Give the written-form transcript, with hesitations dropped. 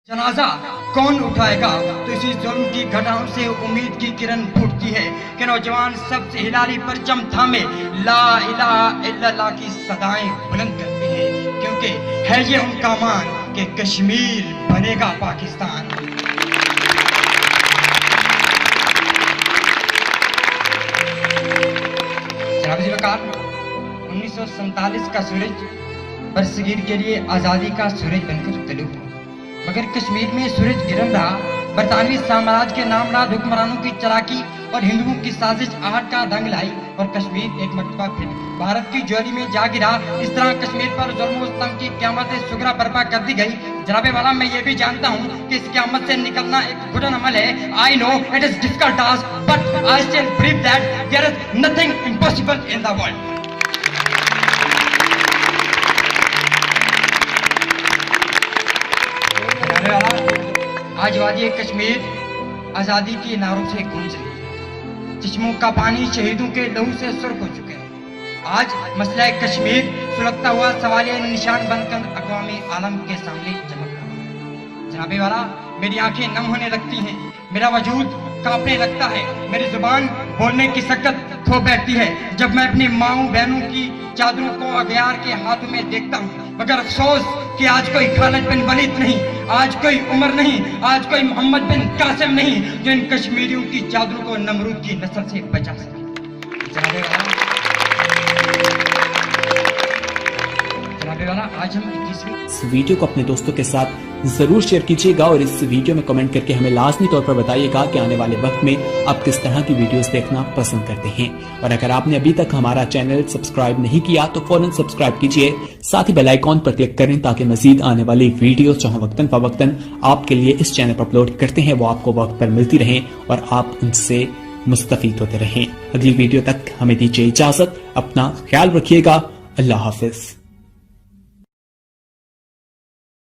जनाजा कौन उठाएगा? तो इसी जुल्म की घटाओं से उम्मीद की किरण फूटती है कि नौजवान सबसे हिलाली परचम थामे ला इलाहा इल्लल्लाह की सदाएं बुलंद करते हैं, क्योंकि है ये उनका मान कि कश्मीर बनेगा पाकिस्तान। जनाब ज़िलकार, 1947 का सूरज बरसगीर के लिए आज़ादी का सूरज बनकर तलू हुआ, मगर कश्मीर में सूरज गिरन रहा। बरतानवी साम्राज्य के नामराद हुक्मरानों की चलाकी और हिंदुओं की साजिश आहट का ढंग लाई और कश्मीर एक मर्तबा फिर भारत की ज्वाली में जा गिरा। इस तरह कश्मीर पर जुल्म व सितम की क़यामत सुगरा बर्पा कर दी गई। जनाबे वाला, मैं ये भी जानता हूँ कि इस क़यामत से निकलना एक कठिन अमल है। I know it is difficult task, but I still believe that there is nothing impossible in the world. आज वादी कश्मीर आज़ादी के नारों से गूंज रही है। चश्मों का पानी शहीदों के लहू से सुर्ख हो चुके हैं। आज मसला कश्मीर सुलगता हुआ सवालिया निशान बनकर अक़वामे आलम के सामने चमक रहा है। जनाबे वाला, मेरी आंखें नम होने लगती हैं, मेरा वजूद कांपने लगता है, मेरी जुबान बोलने की सकत खो बैठती है जब मैं अपनी माओं बहनों की चादरों को अगयार के हाथों में देखता हूँ। मगर अफसोस कि आज कोई खालिद बिन वलीद नहीं, आज कोई उमर नहीं, आज कोई मोहम्मद बिन कासिम नहीं जो इन कश्मीरियों की चादरों को नमरूद की नस्ल से बचा सके। जनाबे वाला, आज हम 21वीं इस वीडियो को अपने दोस्तों के साथ जरूर शेयर कीजिएगा और इस वीडियो में कमेंट करके हमें लाजमी तौर पर बताइएगा कि आने वाले वक्त में आप किस तरह की वीडियोस देखना पसंद करते हैं। और अगर आपने अभी तक हमारा चैनल सब्सक्राइब नहीं किया तो फौरन सब्सक्राइब कीजिए, साथ ही बेल आइकॉन पर क्लिक करें ताकि मजीद आने वाली वीडियो जो वक्तन फवक्तन आपके लिए इस चैनल पर अपलोड करते हैं वो आपको वक्त पर मिलती रहें और आप उनसे मुस्तफीद होते रहें। अगली वीडियो तक हमें दीजिए इजाजत, अपना ख्याल रखिएगा। अल्लाह हाफिज।